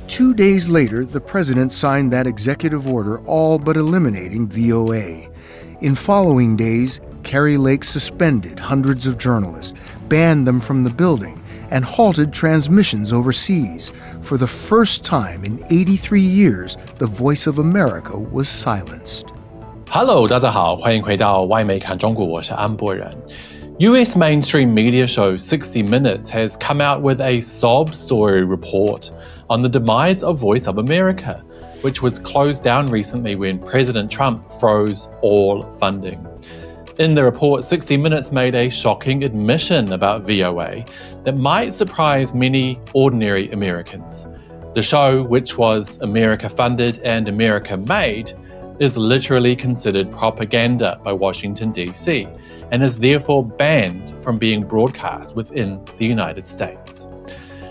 2 days later, the president signed that executive order all but eliminating VOA. In following days, Kari Lake suspended hundreds of journalists, banned them from the building, and halted transmissions overseas. For the first time in 83 years, the voice of America was silenced. Hello, 大家好，欢迎回到外媒看中国，我是安博人。US mainstream media show 60 Minutes has come out with a sob story report on the demise of Voice of America, which was closed down recently when President Trump froze all funding. In the report, 60 Minutes made a shocking admission about VOA that might surprise many ordinary Americans. The show, which was America-funded and America-made, is literally considered propaganda by Washington, D.C., and is therefore banned from being broadcast within the United States.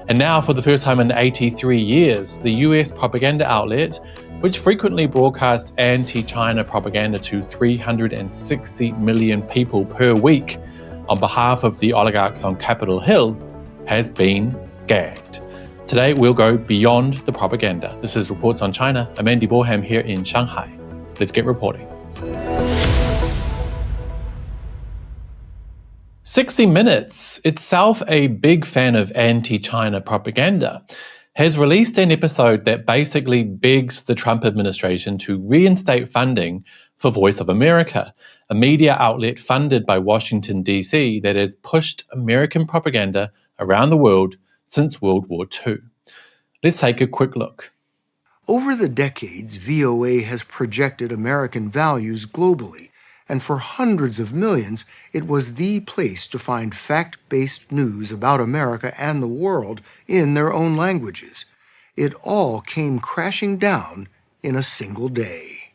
And now, for the first time in 83 years, the US propaganda outlet, which frequently broadcasts anti-China propaganda to 360 million people per week on behalf of the oligarchs on Capitol Hill, has been gagged. Today, we'll go beyond the propaganda. This is Reports on China. I'm Andy Boreham here in Shanghai. Let's get reporting. 60 Minutes, itself a big fan of anti-China propaganda, has released an episode that basically begs the Trump administration to reinstate funding for Voice of America, a media outlet funded by Washington, D.C. that has pushed American propaganda around the world since World War II. Let's take a quick look. Over the decades, VOA has projected American values globally, and for hundreds of millions, it was the place to find fact-based news about America and the world in their own languages. It all came crashing down in a single day.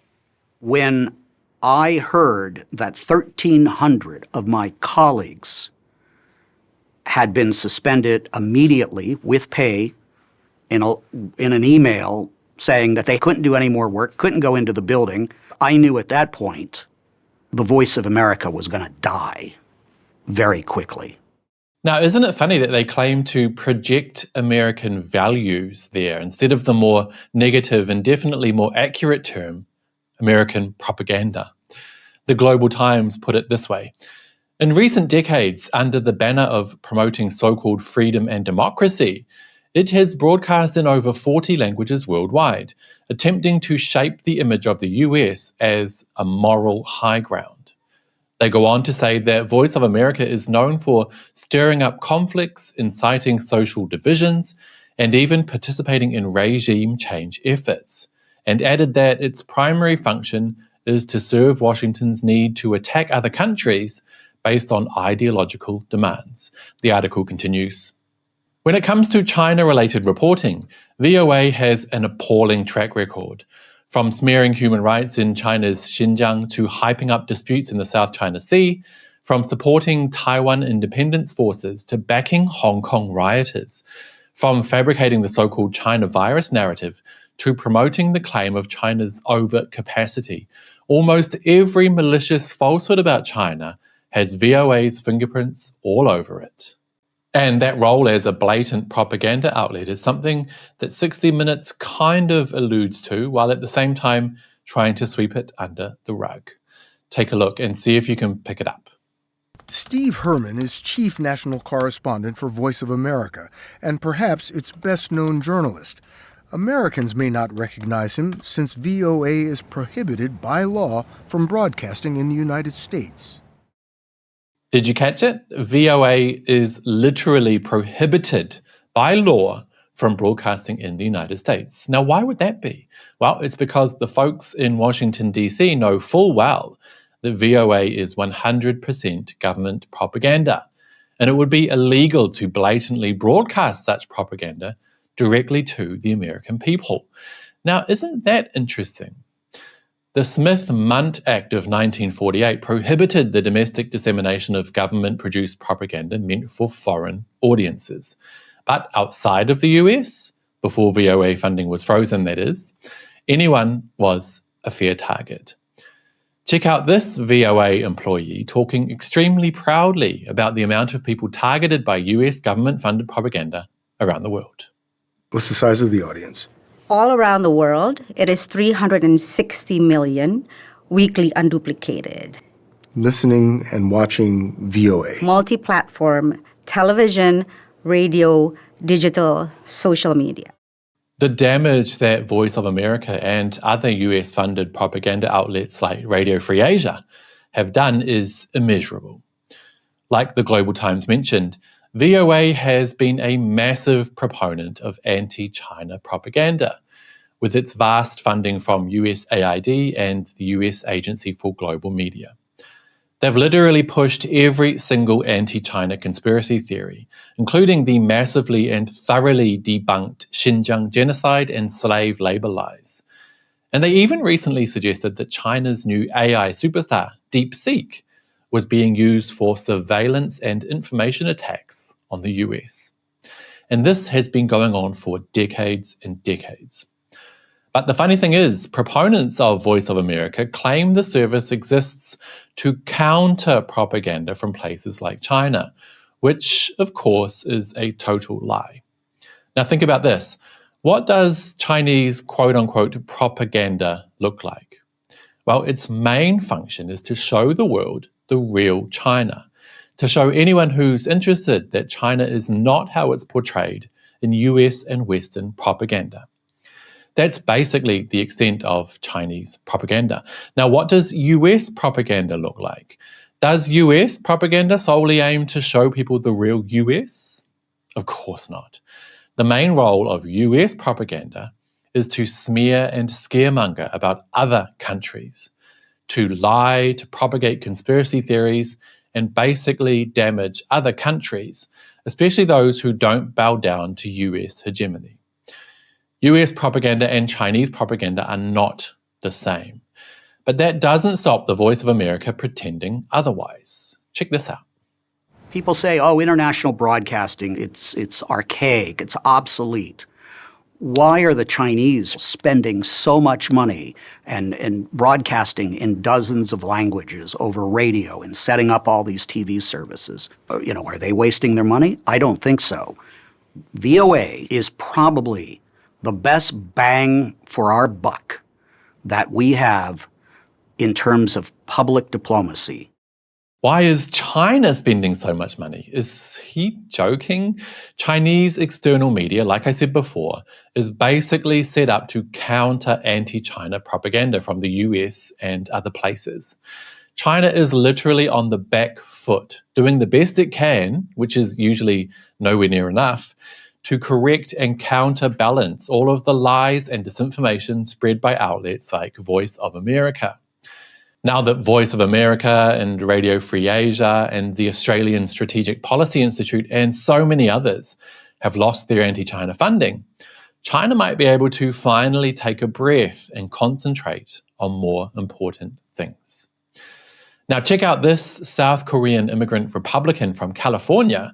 When I heard that 1,300 of my colleagues had been suspended immediately with pay in an email saying that they couldn't do any more work, couldn't go into the building, I knew at that point the Voice of America was going to die very quickly. Now, isn't it funny that they claim to project American values there instead of the more negative and definitely more accurate term, American propaganda? The Global Times put it this way. In recent decades, under the banner of promoting so-called freedom and democracy, it has broadcast in over 40 languages worldwide, attempting to shape the image of the US as a moral high ground. They go on to say that Voice of America is known for stirring up conflicts, inciting social divisions, and even participating in regime change efforts, and added that its primary function is to serve Washington's need to attack other countries based on ideological demands. The article continues. When it comes to China-related reporting, VOA has an appalling track record, from smearing human rights in China's Xinjiang to hyping up disputes in the South China Sea, from supporting Taiwan independence forces to backing Hong Kong rioters, from fabricating the so-called China virus narrative to promoting the claim of China's overcapacity. Almost every malicious falsehood about China has VOA's fingerprints all over it. And that role as a blatant propaganda outlet is something that 60 Minutes kind of alludes to, while at the same time trying to sweep it under the rug. Take a look and see if you can pick it up. Steve Herman is chief national correspondent for Voice of America, and perhaps its best-known journalist. Americans may not recognize him since VOA is prohibited by law from broadcasting in the United States. Did you catch it? VOA is literally prohibited by law from broadcasting in the United States. Now, why would that be? Well, it's because the folks in Washington, D.C. know full well that VOA is 100% government propaganda, and it would be illegal to blatantly broadcast such propaganda directly to the American people. Now, isn't that interesting? The Smith-Mundt Act of 1948 prohibited the domestic dissemination of government-produced propaganda meant for foreign audiences. But outside of the US, before VOA funding was frozen, that is, anyone was a fair target. Check out this VOA employee talking extremely proudly about the amount of people targeted by US government-funded propaganda around the world. What's the size of the audience? All around the world, it is 360 million weekly unduplicated. Listening and watching VOA. Multi-platform, television, radio, digital, social media. The damage that Voice of America and other US-funded propaganda outlets like Radio Free Asia have done is immeasurable. Like the Global Times mentioned, VOA has been a massive proponent of anti-China propaganda, with its vast funding from USAID and the US Agency for Global Media. They've literally pushed every single anti-China conspiracy theory, including the massively and thoroughly debunked Xinjiang genocide and slave labor lies. And they even recently suggested that China's new AI superstar, DeepSeek, was being used for surveillance and information attacks on the US. And this has been going on for decades and decades. But the funny thing is, proponents of Voice of America claim the service exists to counter propaganda from places like China, which, of course, is a total lie. Now think about this. What does Chinese quote-unquote propaganda look like? Well, its main function is to show the world the real China, to show anyone who's interested that China is not how it's portrayed in US and Western propaganda. That's basically the extent of Chinese propaganda. Now, what does US propaganda look like? Does US propaganda solely aim to show people the real US? Of course not. The main role of US propaganda is to smear and scaremonger about other countries, to lie, to propagate conspiracy theories, and basically damage other countries, especially those who don't bow down to US hegemony. US propaganda and Chinese propaganda are not the same. But that doesn't stop the Voice of America pretending otherwise. Check this out. People say, oh, international broadcasting, it's archaic, it's obsolete. Why are the Chinese spending so much money and broadcasting in dozens of languages over radio and setting up all these TV services? Are they wasting their money? I don't think so. VOA is probably the best bang for our buck that we have in terms of public diplomacy. Why is China spending so much money? Is he joking? Chinese external media, like I said before, is basically set up to counter anti-China propaganda from the US and other places. China is literally on the back foot, doing the best it can, which is usually nowhere near enough, to correct and counterbalance all of the lies and disinformation spread by outlets like Voice of America. Now that Voice of America and Radio Free Asia and the Australian Strategic Policy Institute and so many others have lost their anti-China funding, China might be able to finally take a breath and concentrate on more important things. Now check out this South Korean immigrant Republican from California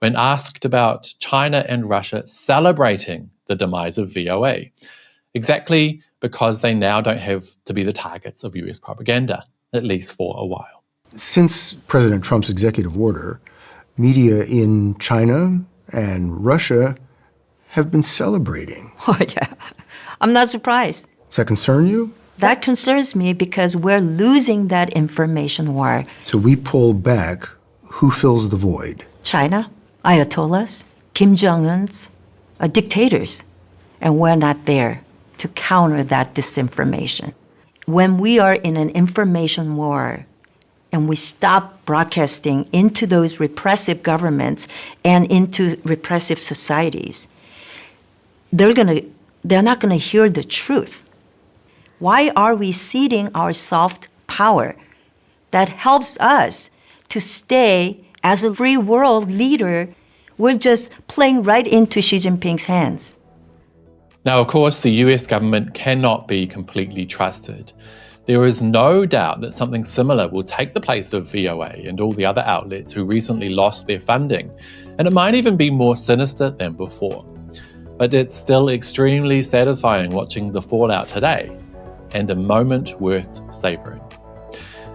when asked about China and Russia celebrating the demise of VOA, exactly because they now don't have to be the targets of US propaganda, at least for a while. Since President Trump's executive order, media in China and Russia have been celebrating. Oh, yeah. I'm not surprised. Does that concern you? That concerns me because we're losing that information war. So we pull back. Who fills the void? China, Ayatollahs, Kim Jong-un's, dictators. And we're not there to counter that disinformation. When we are in an information war and we stop broadcasting into those repressive governments and into repressive societies, they're not going to hear the truth. Why are we ceding our soft power that helps us to stay as a free world leader? We're just playing right into Xi Jinping's hands. Now, of course, the US government cannot be completely trusted. There is no doubt that something similar will take the place of VOA and all the other outlets who recently lost their funding, and it might even be more sinister than before. But it's still extremely satisfying watching the fallout today, and a moment worth savouring.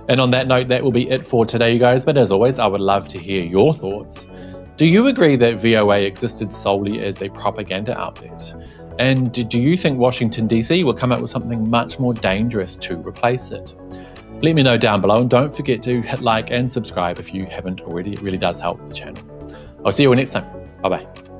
And on that note, that will be it for today, you guys. But as always, I would love to hear your thoughts. Do you agree that VOA existed solely as a propaganda outlet? And do you think Washington, D.C. will come up with something much more dangerous to replace it? Let me know down below, and don't forget to hit like and subscribe if you haven't already. It really does help the channel. I'll see you all next time. Bye-bye.